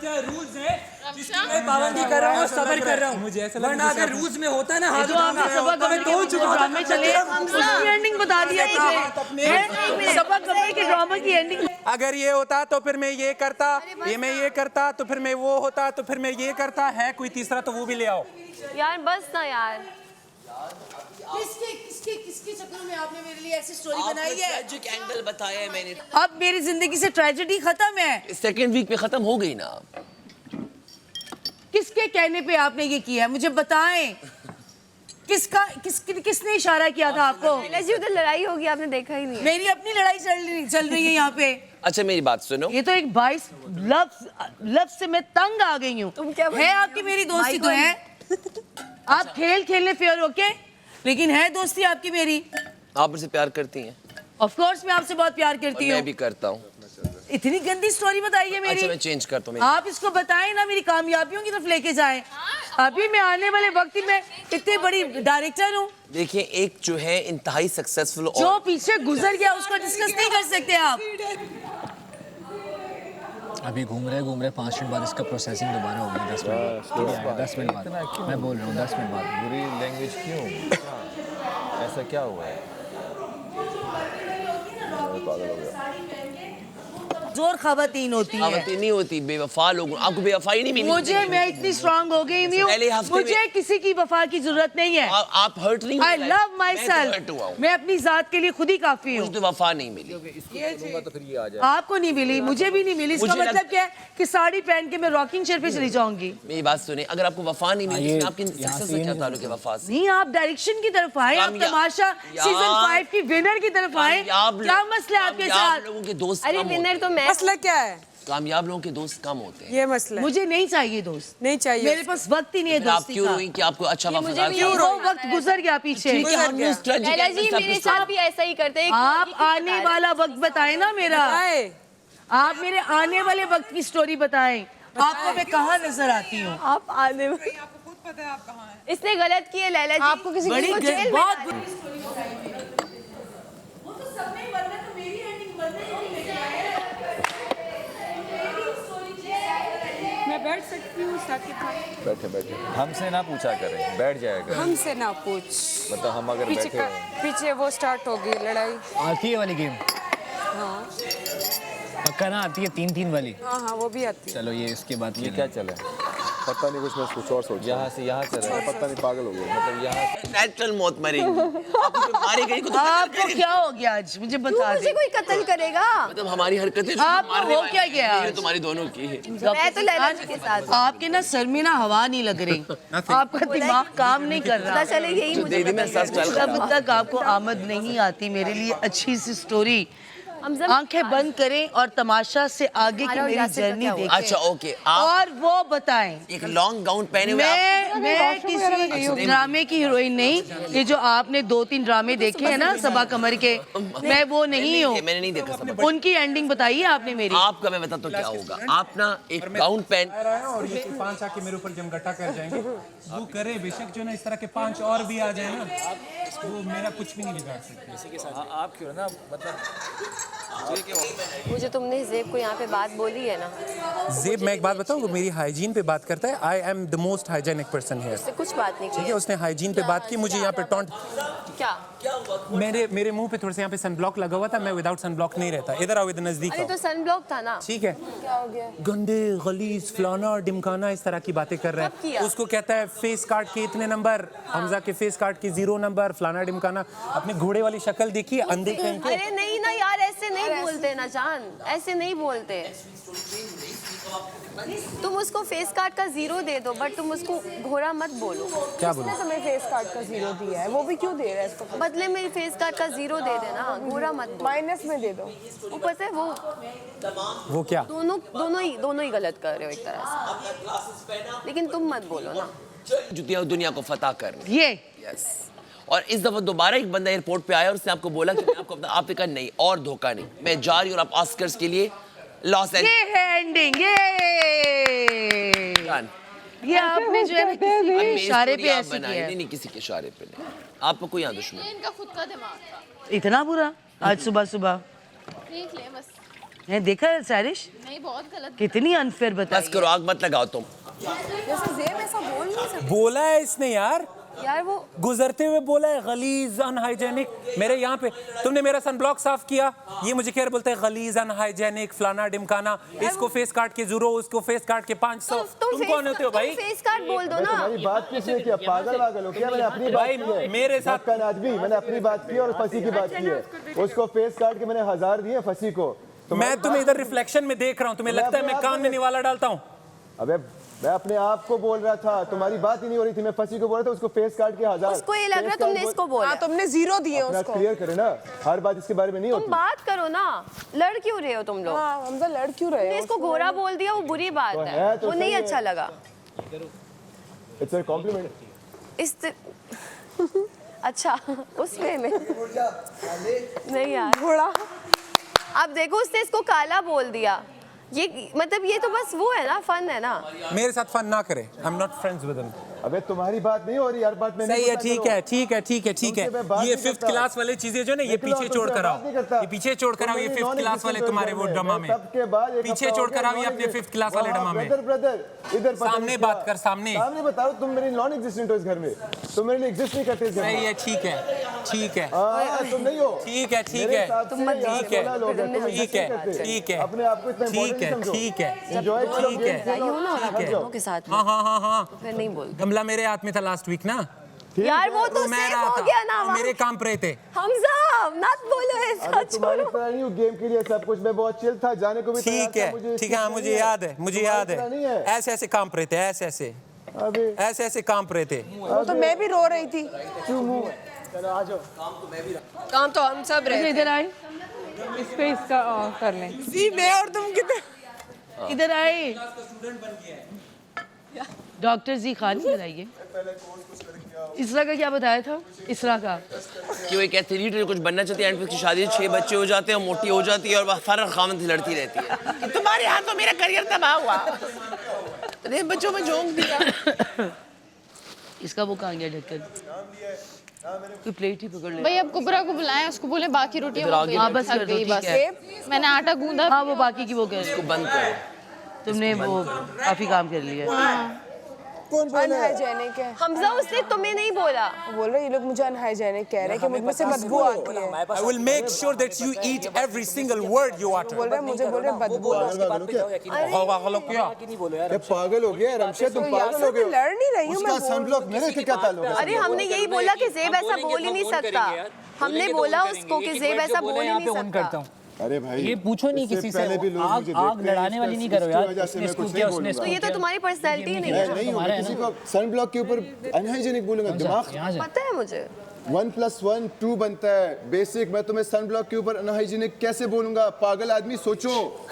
क्या रूल्स है जिसकी मैं पाबंदी कर रहा हूँ, सब्र कर रहा हूँ। मुझे ऐसा लगा वरना अगर रूल्स में होता ना हाथ उठाना तो मैं तो चुका ड्रामे चले उसकी एंडिंग बता दिया सबक गमे के ड्रामा की एंडिंग। अगर ये होता तो फिर मैं ये करता, मैं ये करता तो फिर मैं वो होता, तो फिर मैं ये करता। है कोई तीसरा तो वो भी ले आओ यार। बस ना यार, किसके चक्कर में आपने मेरे लिए ऐसी स्टोरी बनाई है? ट्रेजिक एंगल बताया है मैंने। अब मेरी जिंदगी से ट्रेजेडी खत्म है। सेकंड वीक में खत्म हो गई ना। किसके कहने पे आपने ये किया है मुझे बताएं। किसने इशारा किया था आपको? जी उधर लड़ाई होगी, आपने देखा ही नहीं है। मेरी अपनी लड़ाई चल रही है यहाँ पे। अच्छा मेरी बात सुनो। ये तो एक 22 लव से मैं तंग आ गई हूँ। तुम क्या है आपकी मेरी दोस्ती तो है। आप खेलने फेयर होके, लेकिन है दोस्ती आपकी मेरी। आप मुझसे प्यार करती हैं? ऑफ कोर्स मैं आपसे बहुत प्यार करती हूँ। मैं भी करता हूँ। इतनी गंदी स्टोरी बताई है मेरी। अच्छा मैं चेंज करता हूँ। आप इसको बताएं ना, मेरी कामयाबियों की तरफ लेके जाएं। अभी मैं आने वाले वक्त में इतनी बड़ी डायरेक्टर हूँ। देखिए एक जो है इंतहाई सक्सेसफुल जो पीछे गुजर गया उसको डिस्कस नहीं कर सकते आप। अभी घूम रहे 5 मिनट बाद इसका प्रोसेसिंग दोबारा होगी। 10 मिनट 10 मिनट बाद मैं बोल रहा हूँ 10 मिनट बाद। बुरी लैंग्वेज क्यों? ऐसा क्या हुआ है? पागल हो गया। जोर खवातीन होती है। खवातीन नहीं होती, बेवफा लोग। आपको बेवफाई नहीं मिली? मुझे मैं इतनी स्ट्रांग हो गई हूँ, मुझे किसी की वफा की जरूरत नहीं है। आप हर्ट नहीं? I love myself। मैं अपनी जात के लिए खुद ही काफी हूँ। मुझे तो वफा नहीं मिली। तो फिर ये आ जाए। आपको नहीं मिली, मुझे भी नहीं मिली। इसका मतलब क्या है कि साड़ी पहन के मैं रॉकिंग चेयर पे चली जाऊंगी। मेरी बात सुने, अगर आपको वफा नहीं मिली तो आपकी सक्सेस से क्या ताल्लुक है वफा से? नहीं, आप डायरेक्शन की तरफ आए, आप तमाशा सीजन 5 की विनर की तरफ आए। क्या मसला है आपके साथ? लोगों के दोस्त अरे विनर तो मैं। मसला क्या है? कामयाब लोगों के दोस्त कम होते हैं। ये मसला है। मुझे नहीं चाहिए दोस्त, नहीं चाहिए। मेरे पास वक्त ही नहीं है आप दोस्ती क्यों का। रोई कि आपको अच्छा वफादार? वो वक्त गुजर गया पीछे। लैला जी मेरे साथ भी ऐसा ही करते हैं। आप आने वाला वक्त बताएं ना मेरा। आप मेरे आने वाले वक्त की स्टोरी बताएं। आपको मैं कहाँ नजर आती हूँ? आप आने वाले, आपको खुद पता है आप कहाँ हैं। इसने गलत किया लैला जी। आपको किसी बड़ी बहुत मैं बैठ सकती हूँ साकिब भाई? बैठे बैठे हमसे ना पूछा करें, बैठ जाया करें। हमसे ना पूछ। मतलब हम अगर बैठे हैं। पीछे वो स्टार्ट होगी लड़ाई। आती है वाली गेम? हाँ पक्का ना आती है 3-3 वाली? हाँ वो भी आती है। चलो ये इसके बाद ये क्या चला? पता नहीं, कुछ और सोच। यहाँ से यहाँ चल रहा है, पता नहीं पागल हो गया। मतलब यहाँ नेचुरल मौत मरेगी। आपको मारी गई को तो आपको क्या हो गया आज मुझे बता मुझे कोई कत्ल करेगा? मतलब हमारी हरकतें आपको हो क्या गया? ये तुम्हारी दोनों की है। मैं तो लैला जी के साथ। आपके ना सर में ना हवा नहीं लग रही। आपका दिमाग काम नहीं कर रहा। पता चले यही मुझे दीदी मैं सच जब तक आपको आमद नहीं आती मेरे लिए अच्छी सी स्टोरी, आंखें बंद करें और तमाशा से आगे की मेरी जर्नी देखें। अच्छा ओके। और वो बताएं। एक लॉन्ग गाउन पहने हुए मैं किसी ड्रामे की हीरोइन नहीं। ये जो आपने 2-3 ड्रामे देखे हैं ना सबा कमर के, मैं वो नहीं हूँ। मैंने नहीं देखा सबा। उनकी एंडिंग बताइए आपने मेरी। आपका मैं बताता हूँ क्या होगा। आप ना एक गाउन पहन और ये 5 आके मेरे ऊपर जमघटा कर जाएंगे। वो करे बेशक जो ना इस तरह के 5 और भी आ जाए ना, वो मेरा कुछ भी नहीं बिगाड़ सकते। इसी के साथ आप क्यों ना मतलब मुझे तुमने ज़ेब को यहाँ पे बात बोली है ना। ज़ेब मैं एक बात बताऊँ, वो मेरी हाइजीन पे बात करता है। I am the most hygienic person here. उससे कुछ बात नहीं ठीक की। है, उसने हाइजीन पे बात की, मुझे यहाँ पे टॉन्ट। क्या? मेरे मुंह पे थोड़ा सा यहाँ पे सनब्लॉक लगा हुआ था। मैं विदाउट सनब्लॉक नहीं रहता। इधर आओ, इधर नजदीक अरे आओ। तो सनब्लॉक था ना। ठीक है, क्या हो गया? गंदे गलीज फलाना डिमकाना इस तरह की बातें कर रहा कब है। किया? उसको कहता है फेस कार्ड के इतने नंबर, हमजा के फेस कार्ड के 0 नंबर, फलाना डिमकाना। अपने घोड़े वाली शक्ल देखिए, अंधे कहीं के। अरे नहीं ना यार, ऐसे नहीं बोलते ना जान, ऐसे नहीं बोलते। तुम उसको फेस कार्ड का 0 दे दो, बट तुम उसको घोड़ा मत बोलो। क्या बोलो? उसने तुम्हें फेस कार्ड का 0 दिया है, वो भी क्यों दे रहा है इसको? बदले मेरी फेस कार्ड का 0 दे देना, घोड़ा मत बोलो। माइनस में दे दो। ऊपर से वो क्या? दोनों ही गलत कर रहे हो एक तरह से। लेकिन तुम मत बोलो ना। दुनिया को फतह कर ये यस। और इस दफा दोबारा एक बंदा एयरपोर्ट पे आया और उसने आपको बोला कि मैं आपको अपना, आपने कहा नहीं और धोखा नहीं, मैं जा रही हूँ और आप ऑस्कर्स के लिए लॉस एंजल्स। ये है एंडिंग। ये आपने जो है ना किसी इशारे पे ऐसे किया है। नहीं किसी के इशारे पे नहीं। आपको कोई यहाँ दुश्मन? इनका खुद का दिमाग था। इतना बुरा आज सुबह सुबह? देख ले बस। है देखा है सारिश? नहीं, बहुत गलत। कितनी अनफेयर बस बताई करो, आग मत लगाओ तुम। जैसे ज़ेब ऐसा बोल नहीं सकता बोला है इसने यार, यार वो गुजरते हुए बोला है गलीज अनहाइजेनिक। मेरे यहाँ पे तुमने मेरा सनब्लॉक साफ किया, ये मुझे कह रहे बोलते हैं गलीज अनहाइजेनिक फलाना डिमकाना, इसको फेस काट के ज़ीरो, उसको फेस काट के 500। तुम कौन होते हो भाई? फेस कार्ड बोल दो ना। तुम्हारी बात किसने किया? पागल वागल हो क्या? मैंने अपनी बात भाई, की है। मेरे साथ- ढक्कन आदमी, मैंने अपनी बात की और फंसी की बात की है। उसको फेस काट के मैंने 1000 दिए फंसी को। मैं तुम्हें इधर रिफ्लेक्शन में देख रहा हूँ, तुम्हें लगता है मैं कान में निवाला डालता हूँ? अबे मैं अपने आप को बोल रहा था, तुम्हारी बात ही नहीं हो रही थी। मैं फंसी को बोल रहा था, उसको फेस काट के 1000। उसको ये लग रहा है तुमने इसको बोला। हाँ तुमने 0 दिए उसको। क्लियर करे ना, हर बात इसके बारे में नहीं तुम होती। बात करो ना, लड़ क्यों रहे हो तुम लोग? हाँ हमजा लड़ क्यों रहे तुमने हो? इसको गोरा बोल दिया, वो बुरी बात तो है, है तो वो नहीं सही है। अच्छा लगा। It's a compliment. इस अच्छा उस वे में नहीं यार। घोड़ा अब देखो उसने इसको काला बोल दिया, ये मतलब ये तो बस वो है ना, फन है ना। मेरे साथ फन ना करे, I am not friends with him. अबे तुम्हारी बात नहीं हो रही यार, बात में सही है, ठीक है, ठीक है, ठीक है, ठीक है। तुमसे मैं बात ये नहीं 5th करता। क्लास वाले चीजें जो ना, ये निकलो, पीछे तुमसे छोड़ कर बात नहीं आओ, करता। ये पीछे छोड़ कर आओ, ये तुम 5th मेरी क्लास वाले non-existent तुम्हारे वो हो गए। ड्रामा में। तब के बाद एक पीछे हफ्ता छोड़ हो कर गया, आओ ये अपने 5th क्लास वाले ड्रामा में। ब्रदर इधर सामने बात कर, सामने। सामने बताओ, तुम मेरी नॉन एग्जिस्टेंट हो इस घर में, तुम मेरे लिए एग्जिस्ट नहीं करते इस घर सही में। है, ठीक है, ठीक है, तुम नहीं हो। ठीक है, ठीक मेरे है, हिसाब से यहाँ ठीक है, 16 लोग हैं, तुम ठीक exist है, नहीं करते। ठीक है, अपने आप को इतना ठीक important है, नहीं समझो। ठीक है, Enjoy करो, ठीक game है, खेलो, यूं ना हट लगा जाओ। दोनों के साथ में, हाँ हाँ हाँ हाँ। फिर नहीं बोल। गमला मेरे हाथ में था लास्ट वीक ना, यार वो तो मैं सेफ रहा हो गया ना था, वहाँ। मेरे काम पर थे। हमजा मत बोलो ऐसा, अरे तुम्हारी छोड़ो। तरह नहीं हूँ, गेम के लिए सब कुछ मैं बहुत चिल था, जाने को भी तैयार ठीक था, है, मुझे ठीक है, हाँ मुझे याद है, मुझे याद तुम्हारी तरह नहीं है। है। ऐसे ऐसे काम पर थे, ऐसे ऐसे अबे ऐसे ऐसे काम पर थे। वो तो मैं भी रो रही थी। क्यों मुंह? काम तो हम सब रहे। इधर आए, इस पे इसका कर लें। जी मैं और तुम कितने इधर आए। डॉक्टर जी खान बताइए, इसरा का क्या बताया था? इसरा का कि वो एक एथलीट है जो कुछ बनना चाहती है, एंड उसकी शादी 6 बच्चे हो जाते हैं, मोटी हो जाती है और वह फर्र खामन से लड़ती रहती है कि तुम्हारे हाथों मेरा करियर तबाह हुआ, तेरे बच्चों में झोंक दिया। इसका वो कहाँ गया ढक्कन? कोई प्लेट ही पकड़ ले। भाई अब कुबरा को बुलाएं, उसको बोले बाकी रोटियां वो हाँ बस थक कर दो, गई ठीक बस। है। मैंने आटा गूंदा। हाँ वो बाकी की वो कर इसको बंद करो। तुमने वो काफी काम कर लिया। अनहाइजेनिक है। हमजा उसने तुम्हें नहीं बोला। बोल रहे ये लोग मुझे अनहाइजेनिक कह रहे हैं कि मुझ में से बदबू आती है। I will make sure that you eat every single word you utter. बोल रहे मुझे बोल रहे बदबू आती है। ये पागल हो गया रमशे, तुम तो यार पागल हो मैं गए। लड़ नहीं रही हूँ, मैं उसका सनब्लॉक मेरे से क्या ताल्लुक है? अरे हमने यही बोला कि ज़ेब ऐसा बोल ही नहीं सकता। हमने बोला उसको कि ज़ेब ऐसा बोल ही नहीं सकता। अरे भाई ये पूछो नहीं इससे किसी से, पहले भी लोग आग मुझे आग देखते हैं, लड़ाने वाली नहीं करो इसकी यार। वजह से मैं इसको कुछ किया, नहीं उसने तो बोलूंगा। ये तो तुम्हारी पर्सनैलिटी ही नहीं मैं है। नहीं हूँ, मैं किसी को सनब्लॉक के ऊपर अनहाइजेनिक बोलूंगा। दिमाग यहाँ से पता है मुझे। 1 + 1 2 बनता है बेसिक। मैं तुम्हें सनब्लॉक के ऊपर अनहाइजेनिक कैसे बोलूंगा? पागल आदमी, सोचो,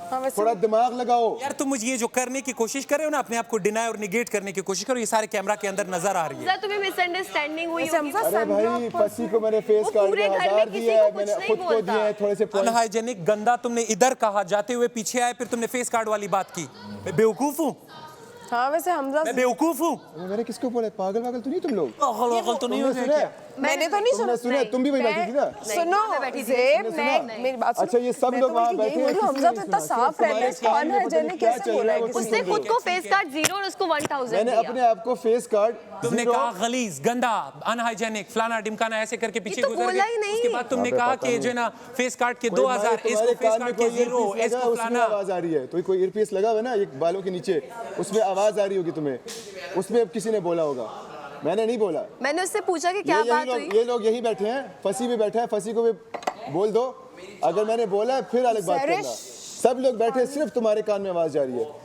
हाँ वैसे थोड़ा दिमाग लगाओ। यार तुम मुझे ये जो करने की कोशिश कर रहे हो ना, अपने आप को डिनाई और निगेट करने की कोशिश करो, ये सारे कैमरा के अंदर नजर आ रही है। हमजा तुम्हें मिसअंडरस्टैंडिंग हुई होगी। हमजा अरे भाई फंसी को मैंने फेस वो काट पूरे के घर में 1000 किसी दिए को है, कुछ मैंने नहीं खुद को बोलता। दिए हैं थोड़े से पॉइंट। अनहाइजेनिक गंदा तुमने इधर कहा, जाते हुए पीछे आए, फिर तुमने फेस कार्ड वाली बात की। मैं बेवकूफ हूँ? हाँ वैसे हमजा मैं बेवकूफ हूँ? मैंने किसको बोला? पागल वागल तो नहीं तुम लोग? पागल तो नहीं हो तुमने गए सुना? क्या? मैंने तो नहीं तुमने सुना? तुम भी वही बैठी थी ना? सुनो ज़ेब, मैं मेरी बात सुनो। अच्छा, ये सब मैं लोग तो वहाँ बल्कि यही बैठे हैं, बोल रही हूँ, किसी हमजा ने तो इतना नहीं सुना। साफ रहता है, इसको तुम्हारे अनहाइजेनिक क्या कैसे चल बोला रहा है है? किसी उसने ने? खुद को फेस कार्ड 0 और उसको 1000 मैंने दिया। अपने आप को फेस कार्ड तुमने कहा गलीज, गंदा, अनहाइजेनिक, फलाना डिमकाना ऐसे करके पीछे तो गुजर बोला ही गए। नहीं। उसके बाद तुमने कहा कि जो है ना फेस कार्ड के 2000, इसको फेस कार्ड के 0, इसको उसमें फलाना। आवाज आ रही है। तो कोई ईयरपीस लगा हुआ है ना ये बालों के नीचे, उसमें आवाज आ रही होगी तुम्हें, उसमें अब किसी ने बोला होगा, मैंने नहीं बोला। मैंने उससे पूछा कि क्या बात हुई। ये लोग यही बैठे हैं, फंसी भी बैठा है, फंसी को भी बोल दो। अगर मैंने बोला है फिर अलग बात करना। सब लोग बैठे, सिर्फ तुम्हारे कान में आवाज जा रही है। जो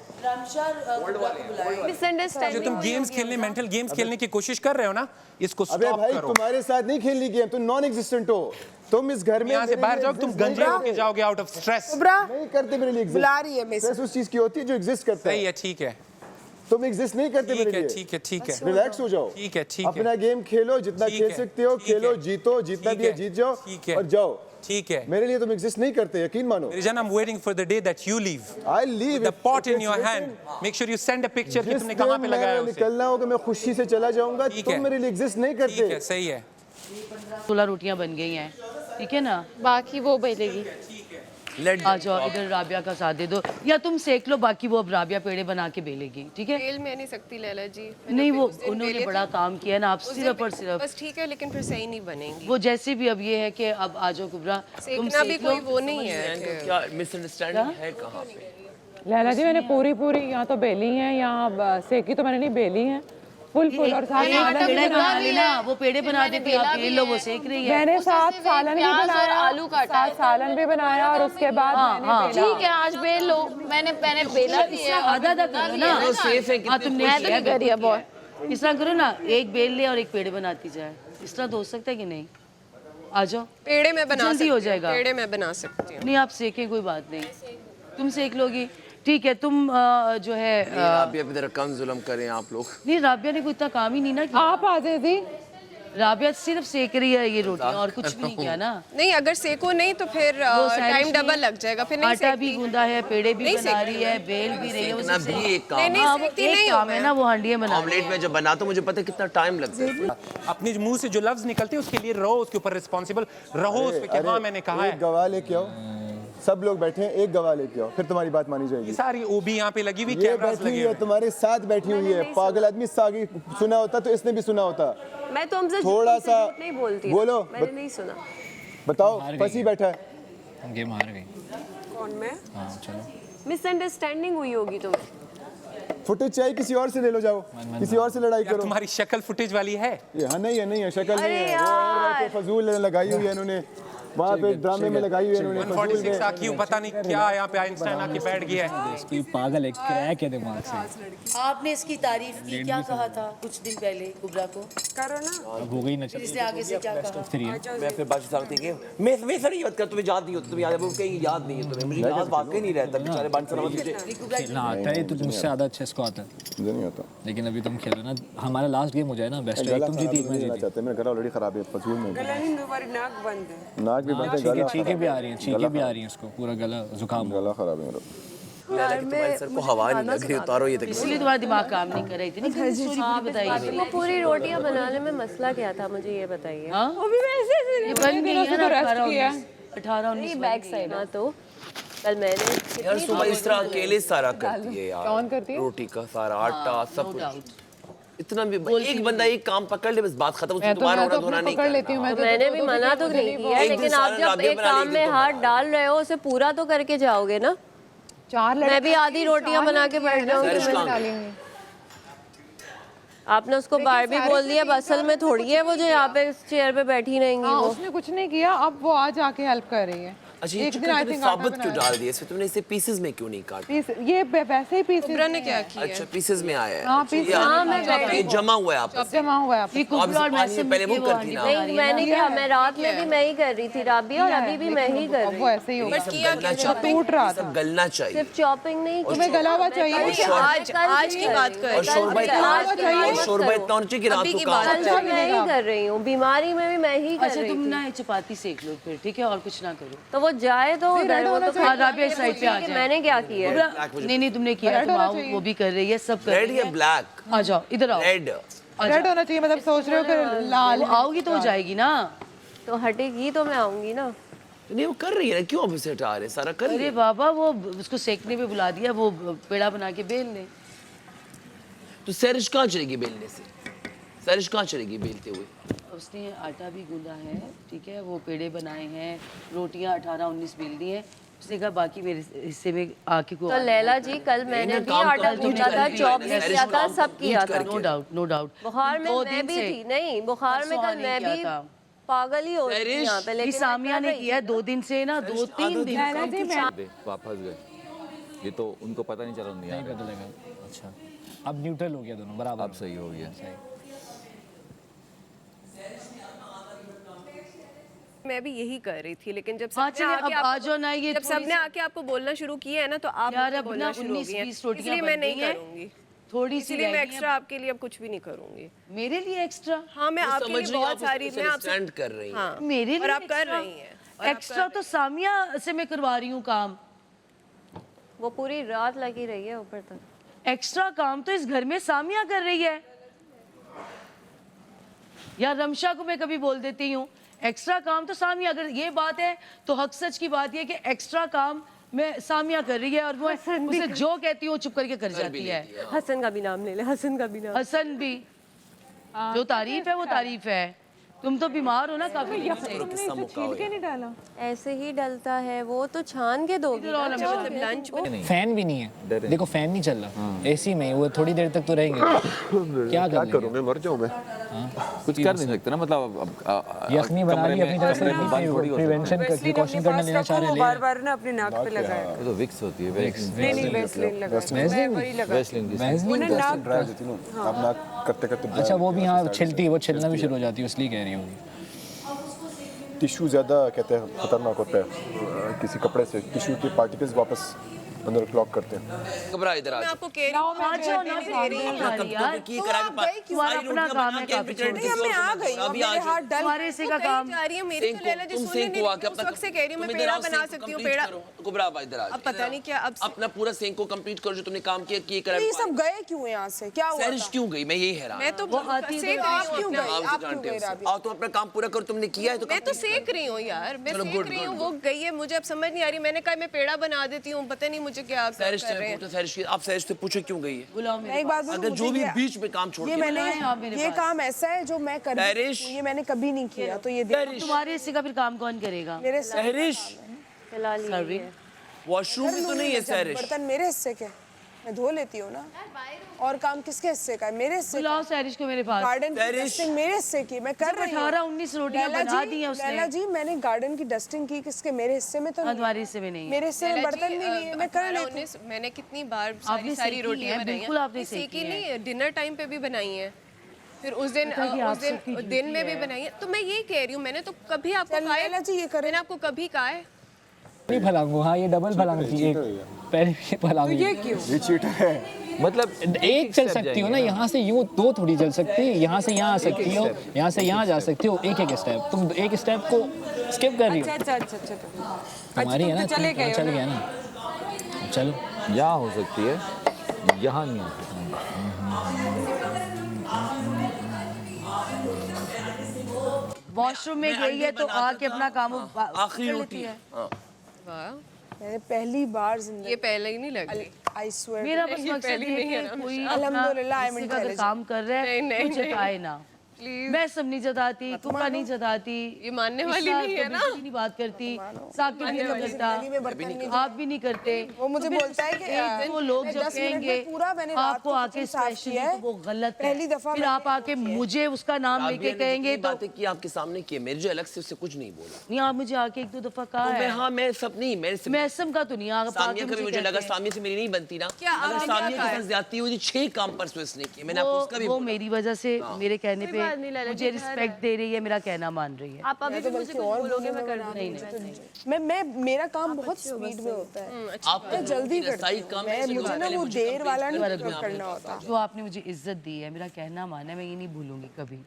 मिसअंडरस्टैंडिंग तुम गेम्स खेलने, मेंटल गेम्स खेलने की कोशिश कर रहे हो ना, इसको अबे स्टॉप भाई करो। तुम्हारे साथ नहीं खेलनी गेम, तुम नॉन एग्जिस्टेंट हो। तुम इस घर में यहाँ से मेरे बाहर लिए जाओ, तुम exist नहीं गंजे होके करते। जाओगे आउट ऑफ स्ट्रेस। कुबरा नहीं करते मेरे लिए exist। बुला रही है मेरे से। स्ट्रेस उस चीज की होती है जो एग्जिस्ट करता सही है। है, ठीक है, तुम एग्जिस्ट नहीं करते ठीक मेरे है, लिए। ठीक है, ठीक है, रिलैक्स हो जाओ। ठीक है, ठीक है, अपना गेम खेलो, जितना ठीक खेल है, सकते हो ठीक खेलो, है, जीतो, जितना ठीक भी है है, जीत जाओ ठीक है, और जाओ। ठीक है। मेरे लिए तुम एग्जिस्ट नहीं करते, यकीन मानो। Rijan, I'm waiting for the day that you leave. I leave The pot in your hand. Make sure you send a picture कि तुमने कहाँ पे लगाया उसे। निकलना होगा, मैं खुशी से चला जाऊंगा। ठीक तुम है। मेरे लिए एग्जिस्ट नहीं ठीक है, करते। सही है। 16 रोटियां बन गई हैं, ठीक है ना? बाकी वो बेलेगी। Let आ जाओ इधर, राबिया का साथ दे दो, या तुम सेक लो, बाकी वो अब राबिया पेड़े बना के बेलेगी, ठीक है? बेल मैं नहीं सकती लैला जी। नहीं, वो उन्होंने बड़ा काम किया ना, आप सिर्फ और सिर्फ बस ठीक है, लेकिन फिर सही नहीं बनेंगी। वो जैसे भी अब ये है कि अब आ जाओ कुबरा, तुम सेकना भी सेक लो। कोई वो नहीं है। क्या मिसअंडरस्टैंडिंग है कहाँ पे? लैला जी मैंने पूरी यहाँ तो बेली है, यहाँ सेकी तो मैंने नहीं बेली है, फुल और साथ पेड़े बना लेना, वो पेड़े बना देती, आप बेल लो, वो सेक रही है। मैंने 7 सालन भी बनाया, आलू काटा, 7 सालन भी बनाया और उसके बाद मैंने बेला। ठीक है आज बेल लो, मैंने बेला भी है। आधा आधा करो ना, सेफ है हाँ तुमने मैं तो नहीं करी है बहुत। इस तरह करो ना, एक बेल ले और एक पेड़े बनाती जाए, इस तरह तो हो सकता है कि नहीं? आ जाओ, पेड़े में बना जल्दी हो जाएगा। पेड़े में बना सकती हूँ। नहीं आप सेके, कोई बात नहीं, तुम सेक लोगी, ठीक है। तुम जो है राबिया पे जरा कम जुल्म करें आप लोग। नहीं, राबिया ने कोई इतना काम ही नहीं ना किया। आप आ जाए जी। राबिया सिर्फ सेक रही है ये रोटियां और कुछ भी नहीं किया ना। नहीं, अगर सेको नहीं तो फिर टाइम डबल लग जाएगा, फिर नहीं आटा भी सेकती। गूंदा है, पेड़े भी नहीं बना रही है, बेल भी रही है, वो सेकना सब भी एक काम नहीं, नहीं, हाँ, वो सेकती एक नहीं काम हूँ है ना, वो हांडियां बना ऑमलेट में जब बनाता हूँ मुझे पता है कितना टाइम लगता है। अपने मुंह से जो लफ्ज निकलते हैं उसके लिए रहो, उसके ऊपर रिस्पॉन्सिबल रहो, उस पे कि हाँ मैंने कहा एक है। गवाह लेके आओ, सब लोग बैठे हैं, एक गवाह लेके आओ, फिर तुम्हारी बात मानी ये जाएगी। सारी ओबी यहाँ पे लगी हुई, ये कैमरास बैठी हुई लगे है, हुए। तुम्हारे साथ बैठी हुई है, पागल आदमी सागी सुना होता तो इसने भी सुना होता। मैं तो हमसे थोड़ा सा नहीं बोलती, बोलो, मैंने नहीं सुना। बताओ, फंसी बैठा है। गेम हार गई। कौन मैं? हाँ चलो। मिसअंडरस्टैंडिंग हुई होगी तुम। फुटेज चाहिए किसी और से ले लो, जाओ किसी और से लड़ाई यार करो। तुम्हारी शक्ल फुटेज वाली है। ये हाँ नहीं है शक्ल नहीं अरे है, वो और वहाँ पे फजूल लगाई हुई है इन्होंने, वहाँ पे ड्रामे में लगाई हुई है इन्होंने, फजूल 146 में। आकी पता नहीं क्या यहाँ पे आइंस्टाइन आके बैठ गया है। इसकी पागल है, क्रैक है दिमाग से। आपने इसकी तारीफ की, क्या कहा था कुछ दिन पहले कुबरा को? करो ना। अब हो गई ना, इसने आगे से क्या कहा? मैं फिर बात समझती कि मैं सर याद कर, तुम्हें याद नहीं होता, तुम्हें याद है वो कहीं याद नहीं है तुम्हें, मुझे याद वाकई नहीं रहता बेचारे बंद सलामत मुझे खेलना आता है, तो मुझसे ज़्यादा अच्छा इसको आता है, मुझे नहीं आता। लेकिन अभी तुम खेलो ना, हमारा लास्ट गेम हो जाए ना, बेस्ट है, तुम जीती एक मैं जीती। चाहते हैं, मेरा गला ऑलरेडी खराब है, फजूल में नाक बंद है। नाक भी बंद है, गला चीखें भी आ रही हैं, चीखें भी आ रही हैं, उसको पूरा गला जुकाम। गला खराब है मेरा। तुम्हारे सर को हवा नहीं लग रही, उतारो ये तक। इसलिए तुम्हारा दिमाग काम नहीं कर रही थी। नहीं स्टोरी पूरी बताइए। वो पूरी रोटियां बनाने में मसला क्या था, मुझे ये बताइए। हाँ? वो भी वैसे ये बन गई है ना, 18-19 बैक साइड। हाँ तो कल मैंने यार सुबह इस तरह अकेले सारा करती है यार, कौन करती है? रोटी का सारा आटा सब कुछ, इतना भी एक बंदा एक काम पकड़ ले बस बात खत्म, उसमें मैं तो तुम्हारा होना धोना अपने नहीं पकड़ लेती हूँ। करना। मैं तो मैंने भी मना तो नहीं किया, एक दिन लेकिन आप सारा जब राबिया एक बना काम लेगी में तो हाथ डाल रहे हो उसे पूरा तो करके जाओगे ना। 4 लड़के मैं भी आधी रोटियां बना के बैठ जाऊंगी। सरिश कहाँ गई? डालेंगे। आपने उसको बारबी बोल दिया, अब असल में थोड़ी है वो जो यहाँ पे चेयर पे बैठी रहेंगी। हाँ, वो उसने कुछ नहीं किया, अब वो आज आके हेल्प कर रही है। अच्छा ये एक दिन चिकन I तुमने think आटा साबुत क्यों बनाया। डाल दिया इसमें, तुमने इसे पीसेस में क्यों नहीं काटा? ये वैसे ही पीस ने क्या किया? अच्छा पीसेस में आया है। हाँ, अच्छा, pieces ये- हाँ, मैं बैठी ये जमा हुआ है आपस जमा हुआ है। ये आप कुबरा और पानी में मैसम पहले की वो वो करती ना। नहीं, मैंने क्या, मैं रात में भी मैं ही कर रही थी राबिया, और अभी भी मैं ही कर अब रही वो हूँ। ऐसे ही होगा। गलना वो चाहिए, टूट रहा था। सब गलना चाहिए। सिर्फ चॉपिंग नहीं की। तुम्हें गला हुआ चाहिए। आज की बात कर और शोरबा इतना आज की बात और शोरबा इतना होना चाहिए कि रात को काम कल तो मैं ही कर रही हूँ, बीमारी में भी मैं ही कर अच्छा रही तुम थी। ना चपाती सेक लो फिर, ठीक है, और कुछ ना करो। तो वो जाए तो उधर, वो तो हाँ, राबिया इस साइड पे आ कि जाए। मैंने क्या किया है। कुबरा, नहीं तुमने किया, तुम आओ, वो भी कर रही है, सब कर रेड रही या है। ब्लैक? आ जाओ, इधर आओ। रेड रेड होना चाहिए, मतलब सोच रहे हो कि लाल। वो आओगी तो हो जाएगी ना। तो हटेगी तो मैं आऊंगी ना। नहीं वो कर रही है ना, क्यों अब उसे हटा रहे, सारा कर रही अरे है। बाबा, वो उसको सेकने पे बुला दिया, वो पेड़ा बना के बेल ले। तो सरिश कहाँ चलेगी बेलने से? सरिश कहाँ चलेगी बेलते हुए? उसने आटा भी गूंदा है, ठीक है, वो पेड़े बनाए हैं, रोटियां 18-19 बेल दी हैं। उसने कहा बाकी मेरे हिस्से में आके को। तो लैला जी कल मैंने भी आटा गूंदा था, चॉप भी किया था, सब किया था। No doubt, no doubt. बुखार में मैं भी थी। नहीं, बुखार में कल मैं भी पागल ही हो रही थी यहाँ पे, लेकिन सामिया ने किया 2 दिन से ना, 2-3 दिन। वापस गए, ये तो उनको पता नहीं चला नहीं बदलेगा। अच्छा अब न्यूट्रल हो गया दोनों बराबर। अब सही हो गया। मैं भी यही कर रही थी, लेकिन जब हाँ, सबने चलिए, आके अब आ जाओ ना, ये जब थोड़ी सबने आके आपको बोलना शुरू किया है ना, तो आप यार मुझे अब बोलना ना शुरू हो गई हैं। 19-20 रोटियां इसलिए मैं बन नहीं गई हैं। करूंगी, थोड़ी सी इसलिए रह मैं गई एक्स्ट्रा आपके लिए अब कुछ भी नहीं करूंगी। मेरे लिए एक्स्ट्रा? हाँ, मैं आपके समझ लिए रही बहुत सारी, मैं आपसे स्टैंड कर रही हूँ। हाँ, मेरे लिए और आप कर extra? रही हैं। एक्स्ट्रा तो सामिया से मैं करवा रही हूँ काम। वो पूरी रात लगी रही है ऊपर तक। एक्स्ट्रा काम तो इस घर में सामिया कर रही है। या रमशा को मैं कभी बोल देती हूँ एक्स्ट्रा काम तो सामिया, अगर ये बात है तो हक सच की बात ये कि एक्स्ट्रा काम मैं सामिया कर रही है और वो उसे जो कहती हूँ चुप करके कर जाती है। हसन का भी नाम ले ले, हसन का भी नाम। हसन भी जो तारीफ है वो तारीफ है। तुम तो बीमार हो ना काफी दिन से। छील के नहीं डाला, ऐसे ही डलता है वो, तो छान के दोगी ना जब लंच में। फैन भी नहीं है, देखो फैन नहीं चल रहा, एसी में वो थोड़ी देर तक तो रहेंगे। क्या करूँगा, मर जाऊँ मैं। कुछ कर नहीं सकते ना, मतलब यखनी बना ली अपनी तरफ से, प्रिवेंशन का प्रिकॉशन करना लेना चाह रहे हैं। बार-बार ना अपने नाक पे लगाया। तो विक्स होती है, नहीं वेस्लिन लगा, मैं वही लगा। वैसलीन ड्राई होती है ना, आप नाक करते अच्छा वो भी हाँ छिलती है, वो छिलना भी शुरू हो जाती है, इसलिए कह रही हूँ। टिश्यू ज़्यादा कहते हैं खतरनाक होता है, किसी कपड़े से टिश्यू के पार्टिकल्स वापस अंदर क्लॉक करते हैं। घबरा इधर आ मैं आपको कह रही हूँ आ जाओ ना फिर यार, तुम्हारा अपना काम है काफी छोड़ नहीं, मैं आ गई हूँ, मेरे हाथ डल तुम्हारे हिस्से का काम। जा रही है मेरी तो लैला जी, सुनने नहीं, उस वक्त से कह रही हूँ मैं पेड़ा बना सकती हूँ, पेड़ा। घबरा इधर आ, अब पता नहीं क्या, अब अपना पूरा सेंक को कंप्लीट करो जो तुमने काम किया, ये करा। ये सब गए क्यों यहाँ से, क्या हुआ? सैरिश क्यों गई, मैं यही हैरान। मैं तो आप क्यों गए, आप क्यों गए राबिया? आओ तुम अपना काम पूरा करो, तुमने किया है तो मैं तो सेक रही हूँ यार, मैं सेक रही हूँ, वो गई है, मुझे अब समझ नहीं आ रही। मैंने कहा मैं पेड़ा बना देती हूँ, पता नहीं मुझे क्या कर रहे हैं। आप सैरिश से पूछो क्यों गई है। मैं एक बात बोलूं, अगर जो भी बीच में काम छोड़ ये मैंने ये काम ऐसा है जो मैं कर रही हूं, ये मैंने कभी नहीं किया, तो ये तुम्हारे हिस्से का फिर काम कौन करेगा? मेरे सैरिश वॉशरूम में तो नहीं है सैरिश, बर्तन मेरे हिस्से के, मैं धो लेती हूँ ना। और काम किसके हिस्से का है? मेरे हिस्से। बुलाओ सैरिश को मेरे पास। गार्डन की डस्टिंग मेरे हिस्से की, मैं कर रही हूँ। 18-19 रोटियां बना दी हैं उसने। लैला जी मैंने गार्डन की डस्टिंग की, किसके? मेरे हिस्से में तो नहीं। तुम्हारे हिस्से में नहीं। मेरे हिस्से में बर्तन भी नहीं है, मैं कर लेती हूँ। मैंने कितनी बार आपने सारी रोटियां बनाई बिल्कुल आपने सीखी नहीं, डिनर टाइम पे भी बनाई है, फिर उस दिन दिन में भी बनाई है। तो मैं ये कह रही हूँ, मैंने तो कभी आपको कहा है, जी ये करें, मैंने आपको कभी कहा है नहीं फलांगू, हाँ ये डबल फलांग थी, एक पहले भी फलांग। ये क्यों? ये चीटर है, मतलब एक चल सकती हो ना, यहाँ से यूँ दो थोड़ी चल सकती है, यहाँ से यहाँ आ सकती हो, यहाँ से यहाँ जा सकती हो, एक एक स्टेप। तुम एक स्टेप को स्किप कर रही हो। अच्छा तुम्हारी है ना, चले गए चल गया ना, चलो। यहाँ हो सकती है, यहाँ नहीं हो सकती। वॉशरूम में गई है तो आके अपना काम आखिरी रोटी है। मैंने पहली बार जिंदगी, ये पहले ही नहीं लग रही। आई स्वेयर, मेरा बस मकसद ये है कि कोई अल्हम्दुलिल्लाह आई एम किसी का अगर काम कर रहा है नहीं, मुझे जताए ना। मैं सब नहीं जताती, तुमका नहीं जताती, ये मानने वाली नहीं है ना, नहीं बात करती, साकिब भी नहीं करता, आप भी नहीं करते। वो मुझे बोलता है कि वो लोग जब कहेंगे आपको आके स्पेशली तो वो गलत है, पहली दफा फिर आप आके मुझे उसका नाम लेके कहेंगे तो बातें की आपके सामने की, मेरे जो अलग से उससे कुछ नहीं बोला। नहीं, आप मुझे आके 1-2 दफा कहा है। हाँ मैं सब नहीं, मैं असम का तो नहीं आ सामिया कभी मुझे लगा सामिया से मेरी नहीं बनती ना, अगर सामिया के साथ ज्यादती हुई 6 काम परसों इसने किए, मैंने आपको उसका भी वो मेरी वजह से मेरे कहने पे मुझे रिस्पेक्ट दे रही है, मेरा कहना मान रही है। आप अभी भी मुझे कुछ बोलोगे मैं कर नहीं मैं मेरा काम बहुत स्पीड में होता है, मैं जल्दी करती हूँ, मैं मुझे ना वो देर वाला नहीं करना होता। जो आपने मुझे इज्जत दी है, मेरा कहना माना है, मैं ये नहीं भूलूंगी कभी।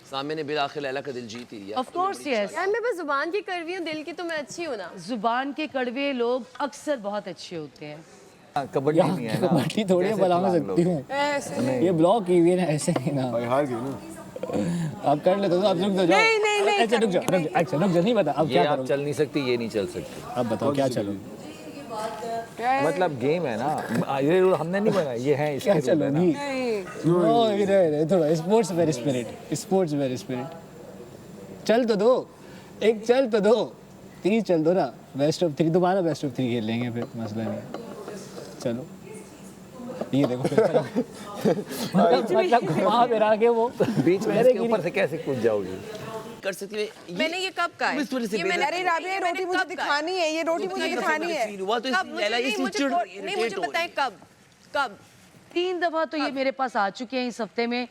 सामने ने बिल आखिर लैला का दिल जीत ही लिया। Of course yes. यार मैं बस जुबान की कड़वी हूँ, दिल की तो मैं अच्छी हूँ ना। जुबान के कड़वे लोग अक्सर बहुत अच्छे होते हैं। कबड्डी नहीं है ना, कबड्डी थोड़ी बना सकती हूँ, ये ब्लॉक की हुई है ना, ऐसे ही ना। हार गई ना, आप कर लेते हो, आप रुक जाओ। अच्छा रुक जाओ, नहीं बता अब क्या आप चल नहीं सकती, ये नहीं चल सकती। अब बताओ क्या चलो, मतलब गेम है ना, ये रूल हमने नहीं बनाया, ये है क्या इसके रूल है ना। चलो थोड़ा स्पोर्ट्स वेरी स्पिरिट, चल तो दो, एक चल तो दो, 3 चल दो ना, बेस्ट ऑफ 3 दोबारा बेस्ट ऑफ 3 खेल लेंगे, फिर मसला नहीं। चलो ये देखो मतलब घुमा फिरा के वो बीच में इसके ऊपर से कैसे कूद जाओगी? कर सकती है। मैंने ये कब कहा है? ये मैंने, अरे राबिया रोटी मुझे दिखानी है, ये रोटी मुझे दिखानी है। नहीं मुझे पता है कब 3 दफा तो ये मेरे पास आ चुके हैं इस हफ्ते में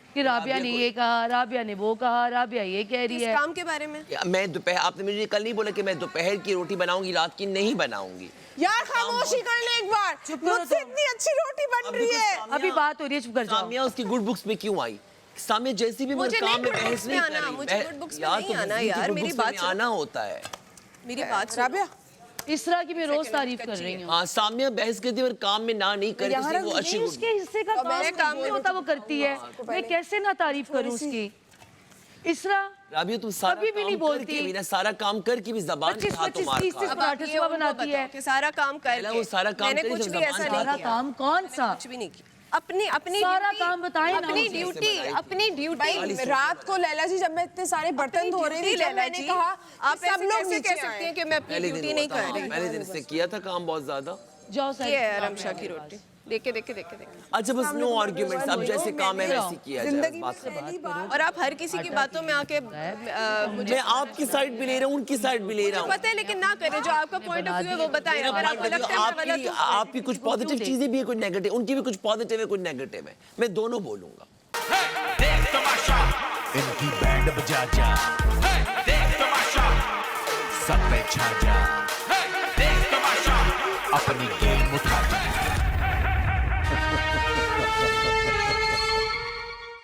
कि राबिया ने ये कहा, राबिया ने वो कहा, राबिया ये कह रही है। इस काम के बारे में मैं दोपहर, आपने मुझे कल नहीं बोला कि मैं दोपहर की रोटी बनाऊंगी, रात की नहीं बनाऊंगी। यार खामोशी कर ले एक बार, मुझसे इतनी अच्छी रोटी बन रही है। अभी बात हो रही है, चुप कर जाओ। सामिया उसकी गुड बुक्स में क्यों आई? सामिया जैसी भी मुझे काम में बहस नहीं कर रही, मुझे गुड बुक्स में नहीं आना यार, मेरी बात आना होता है। मेरी बात राबिया, इस तरह की मैं रोज तारीफ कर रही हूँ। हाँ सामिया बहस करती है और काम में ना नहीं करती, वो अच्छी उसके हिस्से का काम नहीं होता वो करती है, मैं कैसे ना तारीफ करूँ उसकी? इसरा राबिया तुम सारा कभी भी नहीं काम करके बोलती। भी ना, सारा काम करके भी जबान पे 25 हाथों 25 मार 30 खा। 30 पार्टनरशिप बनाती है कि सारा काम करके वो सारा काम मैंने करी कुछ जब भी जबान ऐसा पे नहीं सारा किया, काम कौन सा कुछ भी नहीं किया। अपनी अपनी सारा ड्यूटी- काम बताएं ना अपनी मुझे। ड्यूटी अपनी ड्यूटी भाई रात को लैला जी जब मैं इतने सारे बर्तन धो रही थी, जब मैंने कहा आप सब लोग कैसे नीचे कह सकते हैं कि मैं अपनी पहले ड्यूटी दिन नहीं हुआ था, कर रही। पहले दिन इसने किया था काम बहुत ज्यादा। जाओ ये है सर रमशा की रोटी, देखे देखे देखे देखे। अच्छा बस नो आर्ग्यूमेंट्स, अब जैसे काम है वैसे किया जाए, जिंदगी बात में पहली बार और आप हर किसी की बातों में आके मुझे मैं आपकी साइड भी ले रहा हूँ, उनकी साइड भी ले रहा हूँ। पता है, लेकिन ना करें, जो आपका पॉइंट ऑफ व्यू है वो बताएं। अगर आपको लगता है मैं गलत हूँ, आपकी कुछ पॉजिटिव चीजें भी है, कुछ नेगेटिव, उनकी भी कुछ पॉजिटिव है, कुछ नेगेटिव है, मैं दोनों बोलूंगा। इनकी बैंड बजा जा, देख तमाशा, सब पे छा जा, देख तमाशा, अपनी गेम